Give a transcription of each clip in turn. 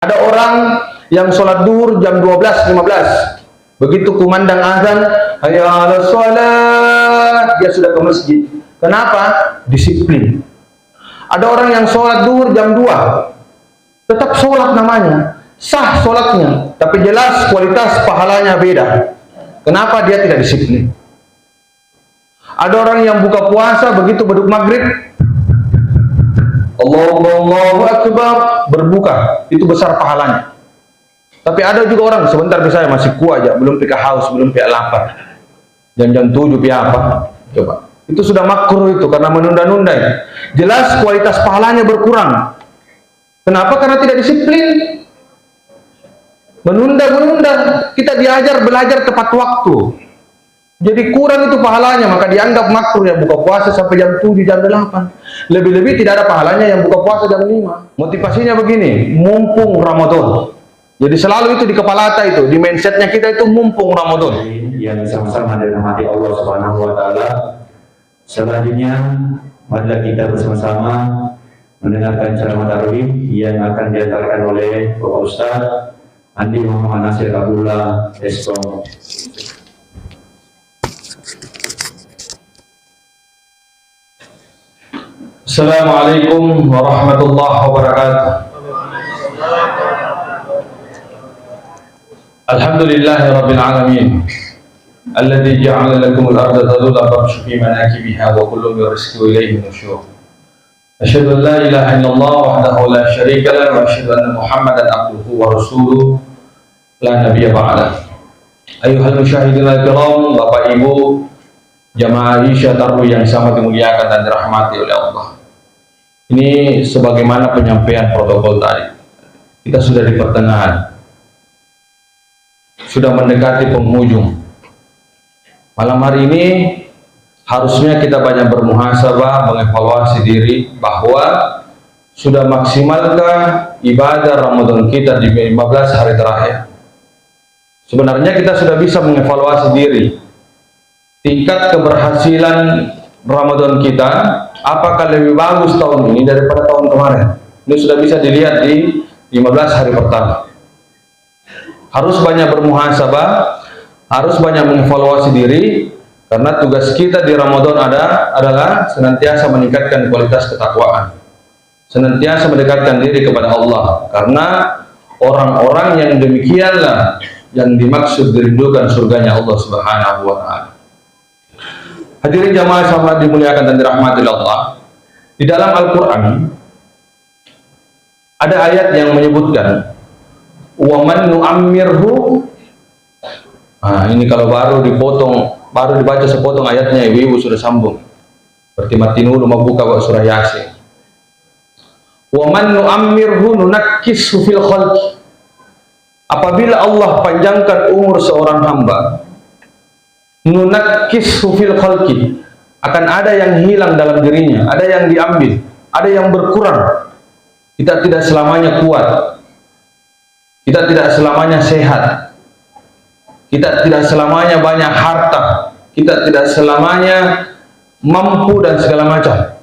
Ada orang yang sholat duhur jam 12.15. Begitu kumandang azan, hayya 'alas shalah, dia sudah ke masjid. Kenapa? Disiplin. Ada orang yang sholat duhur jam 2. Tetap sholat namanya, sah sholatnya, tapi jelas kualitas pahalanya beda. Kenapa? Dia tidak disiplin. Ada orang yang buka puasa, begitu beduk maghrib, Allahu Akbar, berbuka, itu besar pahalanya. Tapi ada juga orang sebentar bisa masih kuat aja, belum pika haus, belum pika lapar. Jam 7 pika apa? Coba. Itu sudah makruh itu karena menunda-nunda. Jelas kualitas pahalanya berkurang. Kenapa? Karena tidak disiplin. Menunda-menunda. Kita diajar belajar tepat waktu. Jadi kurang itu pahalanya, maka dianggap makruh yang buka puasa sampai jam 7, jam 8. Lebih-lebih tidak ada pahalanya yang buka puasa jam 5. Motivasinya begini, mumpung Ramadan. Jadi selalu itu di kepala kita itu, di mindsetnya kita itu mumpung Ramadan. Yang sama-sama dirahmati Allah Subhanahu wa taala. Selanjutnya, marilah kita bersama-sama mendengarkan ceramah tarawih yang akan diantarkan oleh Bapak Ustaz Andi Muhammad Nasir Abdullah Eskom. Assalamualaikum warahmatullahi wabarakatuh. Alhamdulillahi rabbil alamin. Alladzi ja'ala lakumul arda dhalulan famshu fi manakibiha wa kullu min rizqihi ilayhi nusyur. Asyhadu an la ilaha illallah wahdahu la syarika lahu wa asyhadu anna Muhammadan abduhu wa rasuluhu la nabiyya ba'da. Ayyuhal musyahidin al-kiram, Bapak Ibu jamaah Isya Tarawih yang sangat dimuliakan dan dirahmati oleh Allah. Ini sebagaimana penyampaian protokol tadi. Kita sudah di pertengahan. Sudah mendekati penghujung. Malam hari ini harusnya kita banyak bermuhasabah, mengevaluasi diri bahwa sudah maksimalkah ibadah Ramadan kita di 15 hari terakhir. Sebenarnya kita sudah bisa mengevaluasi diri. Tingkat keberhasilan Ramadan kita, apakah lebih bagus tahun ini daripada tahun kemarin? Ini sudah bisa dilihat di 15 hari pertama. Harus banyak bermuhasabah, harus banyak mengevaluasi diri, karena tugas kita di Ramadan adalah senantiasa meningkatkan kualitas ketakwaan, senantiasa mendekatkan diri kepada Allah, karena orang-orang yang demikianlah yang dimaksud dirindukan surganya Allah Subhanahu wa Ta'ala. Hadirin jamaah sahabat dimuliakan dan dirahmati Allah. Di dalam Al-Quran ada ayat yang menyebutkan wa man nu'ammirhu. Ini kalau baru dipotong, baru dibaca sepotong ayatnya, ibu-ibu sudah sambung. Berarti mati dulu mau buka surah Yasin. Wa man nu'ammirhu nunakkishu fil khalqi. Apabila Allah panjangkan umur seorang hamba, nunakkishu fil khalqi, akan ada yang hilang dalam dirinya, ada yang diambil, ada yang berkurang. Kita tidak selamanya kuat, kita tidak selamanya sehat, kita tidak selamanya banyak harta, kita tidak selamanya mampu dan segala macam.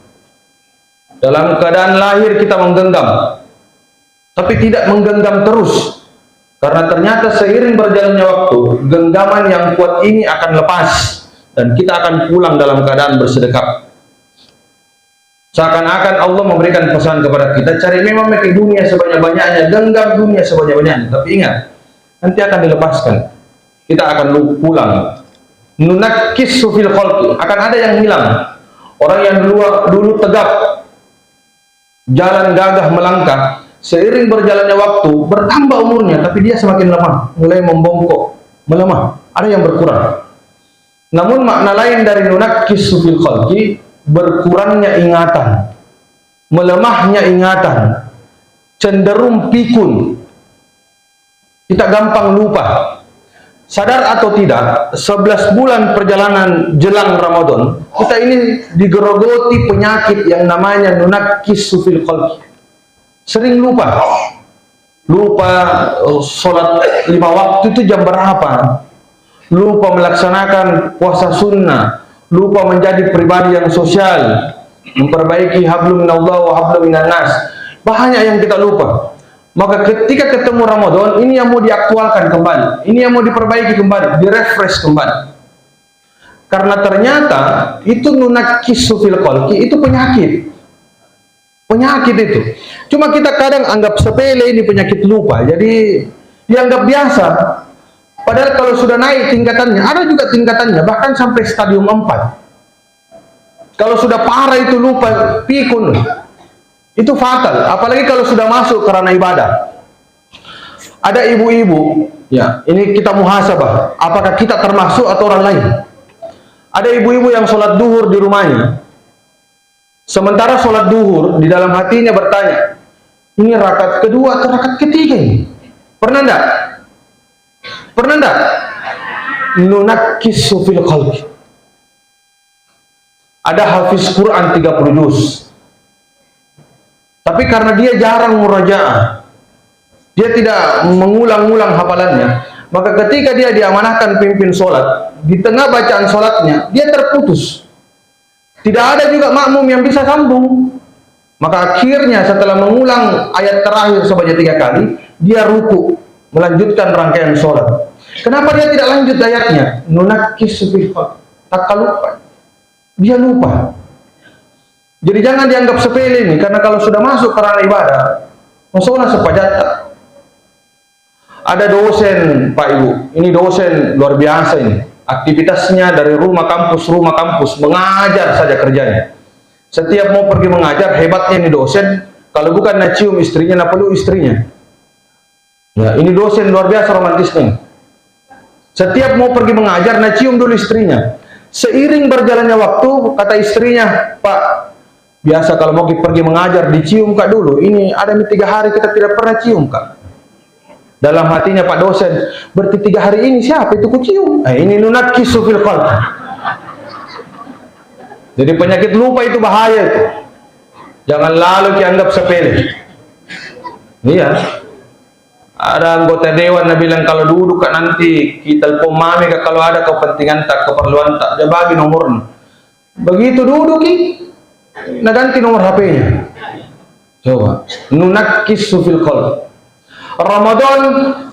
Dalam keadaan lahir kita menggenggam, tapi tidak menggenggam terus. Karena ternyata seiring berjalannya waktu, genggaman yang kuat ini akan lepas dan kita akan pulang dalam keadaan bersedekap. Seakan-akan Allah memberikan pesan kepada kita, cari memang dunia sebanyak-banyaknya, genggam dunia sebanyak-banyaknya, tapi ingat, nanti akan dilepaskan. Kita akan pulang. Nunakkishu fil khalqi, akan ada yang hilang. Orang yang dulu tegap, jalan gagah melangkah, seiring berjalannya waktu, bertambah umurnya, tapi dia semakin lemah, mulai membongkok, melemah, ada yang berkurang. Namun makna lain dari nunakkishu fil khalqi, berkurangnya ingatan, melemahnya ingatan, cenderung pikun, kita gampang lupa. Sadar atau tidak, 11 bulan perjalanan jelang Ramadan, kita ini digerogoti penyakit yang namanya nunakkishu fil khalqi. Sering lupa sholat 5 waktu itu jam berapa, lupa melaksanakan puasa sunnah, lupa menjadi pribadi yang sosial, memperbaiki hablum minallah wa hablum minan nas. Banyak yang kita lupa. Maka ketika ketemu Ramadan, ini yang mau diaktualkan kembali, ini yang mau diperbaiki kembali, direfresh kembali. Karena ternyata itu nunakisu fil qalbi, itu penyakit. Penyakit itu. Cuma kita kadang anggap sepele ini penyakit lupa, jadi dianggap biasa. Padahal kalau sudah naik tingkatannya, ada juga tingkatannya, bahkan sampai stadium 4. Kalau sudah parah itu lupa, pikun. Itu fatal, apalagi kalau sudah masuk karena ibadah. Ada ibu-ibu, ya, ini kita muhasabah, apakah kita termasuk atau orang lain? Ada ibu-ibu yang sholat duhur di rumahnya. Sementara sholat duhur, di dalam hatinya bertanya, ini rakaat kedua atau rakaat ketiga ini? Pernah enggak? Pernah enggak? Nunakisu fil qalbi. Ada hafiz Quran 30 juz. Tapi karena dia jarang murajaah, dia tidak mengulang-ulang hafalannya, maka ketika dia diamanahkan pimpin sholat, di tengah bacaan sholatnya, dia terputus. Tidak ada juga makmum yang bisa sambung. Maka akhirnya setelah mengulang ayat terakhir sebanyak 3 kali, dia ruku, melanjutkan rangkaian sholat. Kenapa dia tidak lanjut ayatnya? Nunakisu fil qalbi. Tak lupa. Dia lupa. Jadi jangan dianggap sepele ini, karena kalau sudah masuk karena ibadah, masalah sepajata. Ada dosen, Pak Ibu, ini dosen luar biasa ini. Aktivitasnya dari rumah kampus, mengajar saja kerjanya. Setiap mau pergi mengajar, hebatnya ini dosen, kalau bukan nacium istrinya, napelu istrinya. Ya, ini dosen luar biasa romantisnya. Setiap mau pergi mengajar, nacium dulu istrinya. Seiring berjalannya waktu, kata istrinya, Pak, biasa kalau mau pergi mengajar, dicium Kak dulu. Ini ada 3 hari kita tidak pernah cium Kak. Dalam hatinya Pak dosen, berarti 3 hari ini siapa itu kucium? Ini nunakisu fil qalbi. Jadi penyakit lupa itu bahaya itu. Jangan lalu dianggap sepele. Iya. Ada anggota dewan yang bilang kalau duduk Kak nanti kita telepon mami Kak kalau ada kepentingan tak, keperluan tak, dia bagi nomornya. Begitu duduk nah ganti nomor HP-nya. Coba. Nunakisu fil qalbi. Ramadan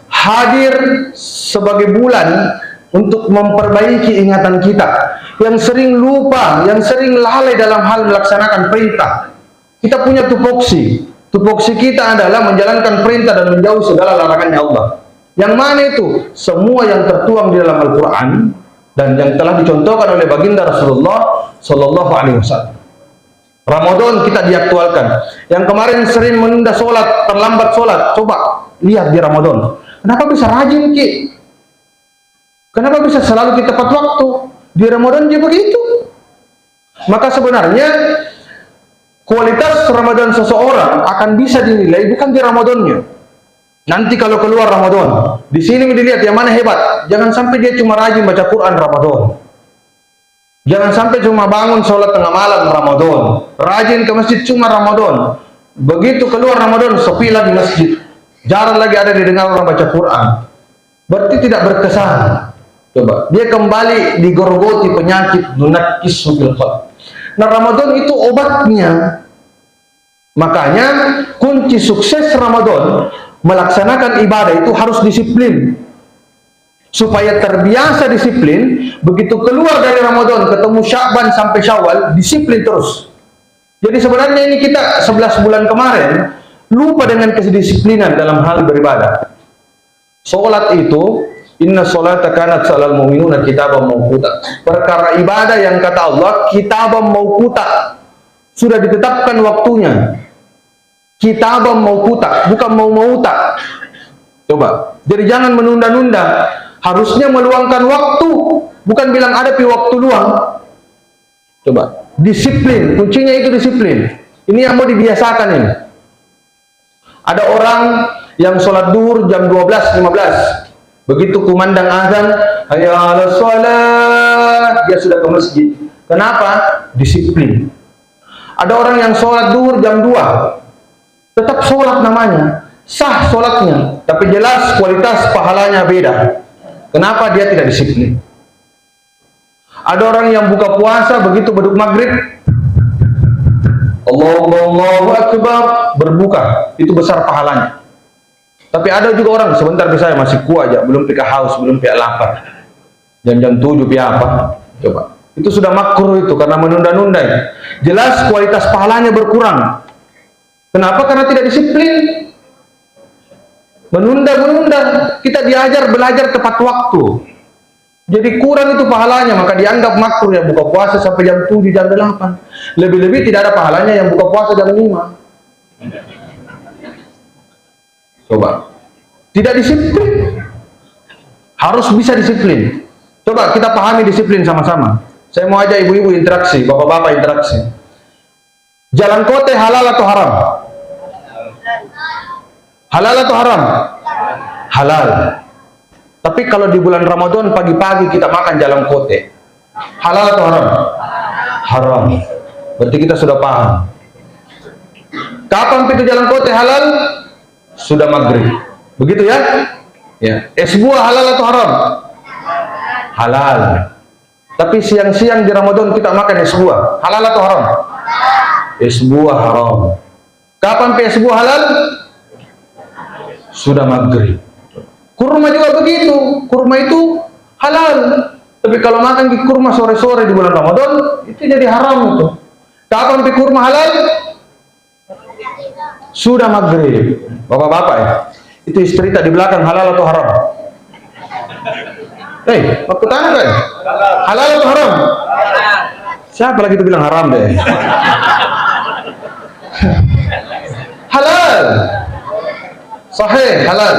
hadir sebagai bulan untuk memperbaiki ingatan kita yang sering lupa, yang sering lalai dalam hal melaksanakan perintah. Kita punya tupoksi. Tupoksi kita adalah menjalankan perintah dan menjauh segala larangannya Allah. Yang mana itu? Semua yang tertuang di dalam Al-Quran dan yang telah dicontohkan oleh baginda Rasulullah Sallallahu Alaihi Wasallam. Ramadan kita diaktualkan. Yang kemarin sering menunda sholat, terlambat sholat, coba lihat di Ramadan. Kenapa bisa rajin Ki? Kenapa bisa selalu kita tepat waktu? Di Ramadan dia begitu. Maka sebenarnya kualitas Ramadan seseorang akan bisa dinilai bukan di Ramadannya. Nanti kalau keluar Ramadan, di sini dilihat yang mana hebat. Jangan sampai dia cuma rajin baca Quran Ramadan. Jangan sampai cuma bangun sholat tengah malam Ramadan, rajin ke masjid cuma Ramadan. Begitu keluar Ramadan, sepi lagi masjid, jarang lagi ada didengar orang baca Quran. Berarti tidak berkesan. Coba, dia kembali digorgoti penyakit nunakisu fil qalbi. Nah, Ramadan itu obatnya. Makanya kunci sukses Ramadan melaksanakan ibadah itu harus disiplin. Supaya terbiasa disiplin, begitu keluar dari Ramadan, ketemu Sya'ban sampai Syawal, disiplin terus. Jadi sebenarnya ini kita 11 bulan kemarin, lupa dengan kedisiplinan dalam hal beribadah. Sholat itu, inna sholata kanat salal mu'minuna kitaban mawquta. Perkara ibadah yang kata Allah, kitaban mawquta. Sudah ditetapkan waktunya. Kitaban mawquta, bukan mau-mauta. Coba, jadi jangan menunda-nunda. Harusnya meluangkan waktu, bukan bilang ada waktu luang. Coba, disiplin, kuncinya itu disiplin. Ini yang mau dibiasakan ini. Ada orang yang sholat duhur jam 12.15. Begitu kumandang azan, hayya 'alas shalah, dia sudah ke masjid. Kenapa? Disiplin. Ada orang yang sholat duhur jam 2. Tetap sholat namanya, sah sholatnya, tapi jelas kualitas pahalanya beda. Kenapa? Dia tidak disiplin. Ada orang yang buka puasa, begitu beduk maghrib, Allahu Akbar, berbuka, itu besar pahalanya. Tapi ada juga orang sebentar bisa masih kuat aja, belum pika haus, belum pika lapar. Jam-jam 7 pika apa? Coba. Itu sudah makruh itu karena menunda-nunda itu. Jelas kualitas pahalanya berkurang. Kenapa? Karena tidak disiplin. Menunda-menunda. Kita diajar belajar tepat waktu. Jadi kurang itu pahalanya, maka dianggap makruh ya buka puasa sampai jam 7, jam 8. Lebih-lebih tidak ada pahalanya yang buka puasa jam 5. Coba, tidak disiplin. Harus bisa disiplin. Coba kita pahami disiplin sama-sama. Saya mau ajak ibu-ibu interaksi, bapak-bapak interaksi. Jalan kote halal atau haram? Halal atau haram? Halal. Tapi kalau di bulan Ramadan pagi-pagi kita makan jalan kote, halal atau haram? Haram. Berarti kita sudah paham. Kapan pintu jalan kote halal? Sudah maghrib. Begitu ya? Ya. Es buah halal atau haram? Halal. Tapi siang-siang di Ramadan kita makan es buah, halal atau haram? Es buah haram. Kapan es buah halal? Sudah maghrib. Kurma juga begitu. Kurma itu halal. Tapi kalau makan di kurma sore-sore di bulan Ramadan, itu jadi haram itu. Kapan kurma halal? Sudah maghrib. Bapak-bapak ya, itu istri tak di belakang halal atau haram? Waktu tanya kan? Halal atau haram? Siapa lagi itu bilang haram deh? Halal. Sahih, halal.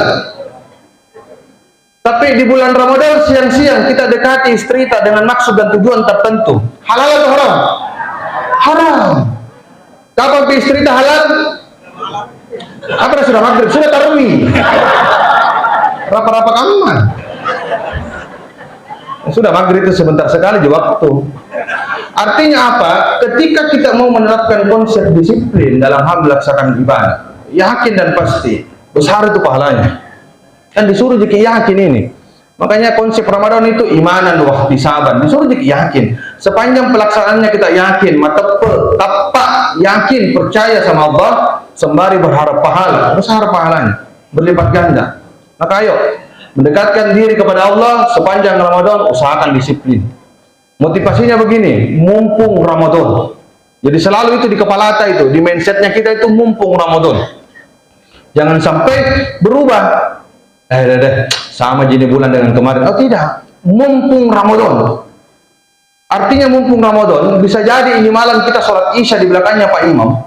Tapi di bulan Ramadan siang-siang kita dekati istri tak dengan maksud dan tujuan tertentu. Halal atau haram? Haram. Kapan istri tak halal? Apa sudah maghrib? Sudah tarawih. Rapa-rapa kaman. Sudah maghrib itu sebentar sekali di waktu. Artinya apa? Ketika kita mau menerapkan konsep disiplin dalam hal melaksanakan ibadah, yakin dan pasti besar itu pahalanya. Kan disuruh jadi yakin ini. Makanya konsep Ramadan itu imanan wa ihtisaban. Disuruh jadi yakin. Sepanjang pelaksanaannya kita yakin, tapak yakin, percaya sama Allah, sembari berharap pahala, besar pahalanya, berlipat ganda. Maka ayo mendekatkan diri kepada Allah sepanjang Ramadan, usahakan disiplin. Motivasinya begini, mumpung Ramadan. Jadi selalu itu di kepala kita itu, di mindsetnya kita itu mumpung Ramadan. Jangan sampai berubah. Sama jadi bulan dengan kemarin. Oh tidak, mumpung Ramadan. Artinya mumpung Ramadan, bisa jadi ini malam kita sholat Isya di belakangnya Pak Imam.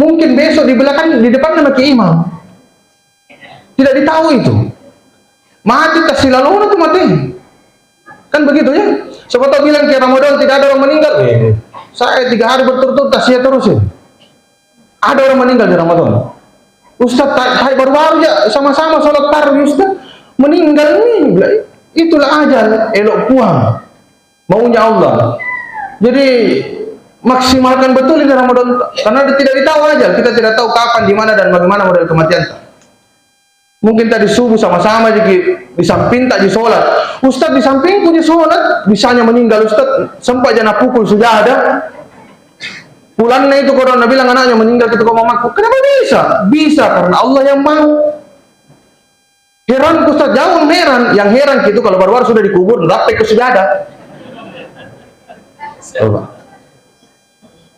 Mungkin besok di belakang, di depannya Pak Imam. Tidak ditahu itu. Mati tak silaluna tuh mati. Kan begitu ya? Siapa tahu bilang ke Ramadan tidak ada orang meninggal. Saya 3 hari berturut-turut tak sia terus ya. Ada orang meninggal di Ramadan. Ustaz, baru-baru ya sama-sama sholat tarawih Ustaz meninggal nih. Itulah ajal, elok puang. Maunya Allah. Jadi maksimalkan betul ini Ramadan karena tidak ditahu ajal. Kita tidak tahu kapan, di mana dan bagaimana model kematian. Mungkin tadi subuh sama-sama di samping tak di sholat. Ustaz di sampingku di sholat, bisanya meninggal Ustaz. Sampai jana pukul sudah ada. Bulannya itu kalau Nabi bilang anaknya meninggal ketika mamaku. Kenapa bisa? Bisa karena Allah yang mau. Heran Ustaz, jauh heran. Yang heran gitu kalau baru-baru sudah dikubur, sampai ke sudah ada. Coba.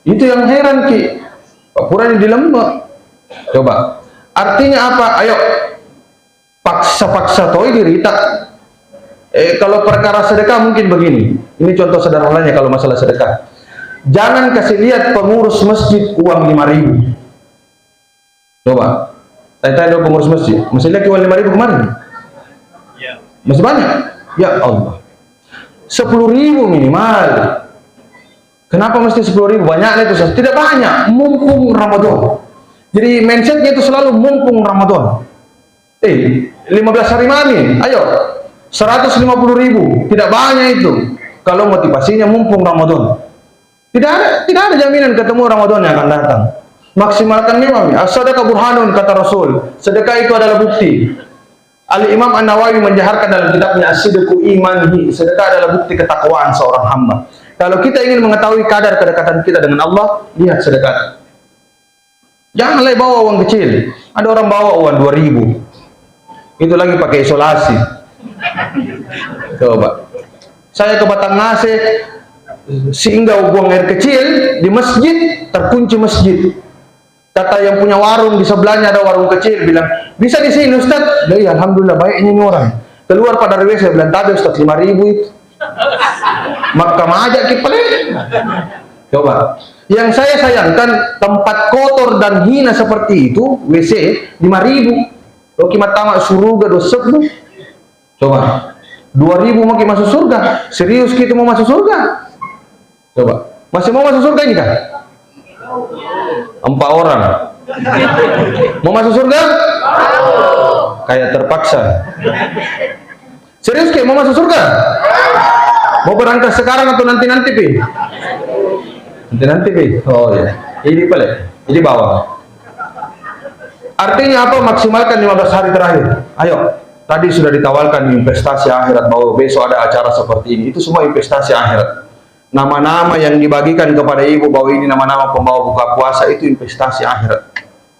Itu yang heran ki. Pura di lembah. Coba. Artinya apa? Ayo paksa-paksa toy diri tak. Kalau perkara sedekah mungkin begini. Ini contoh sederhananya kalau masalah sedekah. Jangan kasih lihat pengurus masjid uang 5.000. Coba. Tanya-tanya dulu pengurus masjid. Masih lihat uang 5.000 kemarin? Ya. Masih banyak? Ya Allah. 10.000 minimal. Kenapa mesti 10.000? Banyaknya itu. Tidak banyak. Mumpung Ramadan. Jadi mindsetnya itu selalu mumpung Ramadan. 15 hari mami. Ayo. 150.000. Tidak banyak itu. Kalau motivasinya mumpung Ramadan. Tidak ada jaminan ketemu Ramadan yang akan datang. Maksimalkan memang. As-sadaqah burhanun kata Rasul. Sedekah itu adalah bukti. Al-Imam An-Nawawi menjaharkan dalam kitabnya As-Sidqu Imanihi. Sedekah adalah bukti ketakwaan seorang hamba. Kalau kita ingin mengetahui kadar kedekatan kita dengan Allah, lihat sedekah. Janganlah bawa uang kecil. Ada orang bawa uang 2.000. Itu lagi pakai isolasi. Coba. Saya ke Batanghase, singgah buang air kecil di masjid, terkunci masjid. Kata yang punya warung di sebelahnya ada warung kecil, bilang, bisa di sini Ustaz? Ya, alhamdulillah baiknya ini orang. Keluar pada RW, saya bilang, tadi Ustaz 5.000 itu. Maka majak kita. Coba. Yang saya sayangkan, tempat kotor dan hina seperti itu, WC 5.000. Kalau kimat tamak surga dosa tu. Coba. 2.000 mau masuk surga. Serius kita mau masuk surga? Coba. Masih mau masuk surga ini kan? 4 orang. Mau masuk surga? Kayak terpaksa. Serius ke mau masuk surga? Mau berangkat sekarang atau nanti-nanti pi? Nanti-nanti pi. Oh ya. Ini boleh. Ini bawah. Artinya apa? Maksimalkan 15 hari terakhir. Ayo. Tadi sudah ditawarkan investasi akhirat, bahwa besok ada acara seperti ini. Itu semua investasi akhirat. Nama-nama yang dibagikan kepada ibu, bahwa ini nama-nama pembawa buka puasa, itu investasi akhirat.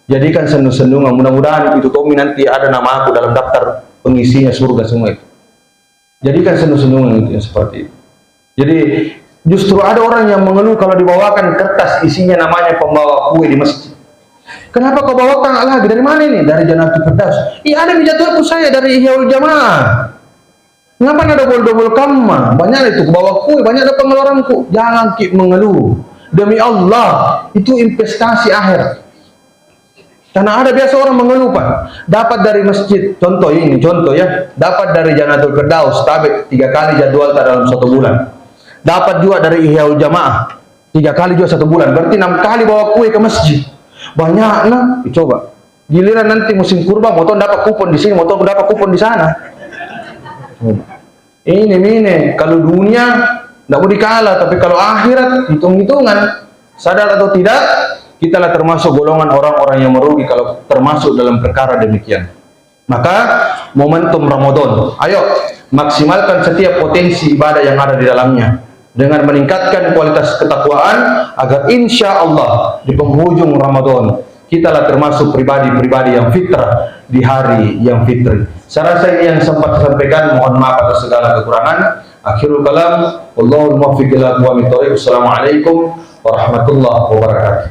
Jadikan sendu-sendungan. Mudah-mudahan itu Tommy nanti ada nama aku dalam daftar pengisinya surga semua itu. Jadikan sendu-sendungan itu yang seperti itu. Jadi justru ada orang yang mengeluh kalau dibawakan kertas isinya namanya pembawa kue di masjid. Kenapa kau bawakan lagi? Dari mana ini? Dari Jannatul Firdaus. Iya, ada di jadwalku saya dari Ihyaul Jamaah. Kenapa ada double-double kamma? Banyak itu bawa kue, banyak ada pengeluaranku. Jangan mengeluh. Demi Allah, itu investasi akhirat. Karena ada biasa orang mengeluh, Pak. Dapat dari masjid, contoh ini, contoh ya. Dapat dari Jannatul Firdaus, tabik 3 kali jadwal dalam 1 bulan. Dapat juga dari Ihyaul Jamaah, 3 kali juga 1 bulan. Berarti 6 kali bawa kue ke masjid. Banyak lah, coba. Giliran nanti musim kurban, motor dapat kupon di sini, motor dapat kupon di sana. Ini, kalau dunia tidak mau dikalah, tapi kalau akhirat hitung-hitungan, sadar atau tidak, kita lah termasuk golongan orang-orang yang merugi kalau termasuk dalam perkara demikian. Maka momentum Ramadan, ayo maksimalkan setiap potensi ibadah yang ada di dalamnya dengan meningkatkan kualitas ketakwaan, agar insya Allah di penghujung Ramadan kita lah termasuk pribadi-pribadi yang fitrah di hari yang fitri. Saya rasa ini yang sempat saya sampaikan. Mohon maaf atas segala kekurangan. Akhirul kalam, wallahul muwaffiq ila aqwamit thoriq. Wassalamualaikum warahmatullahi wabarakatuh.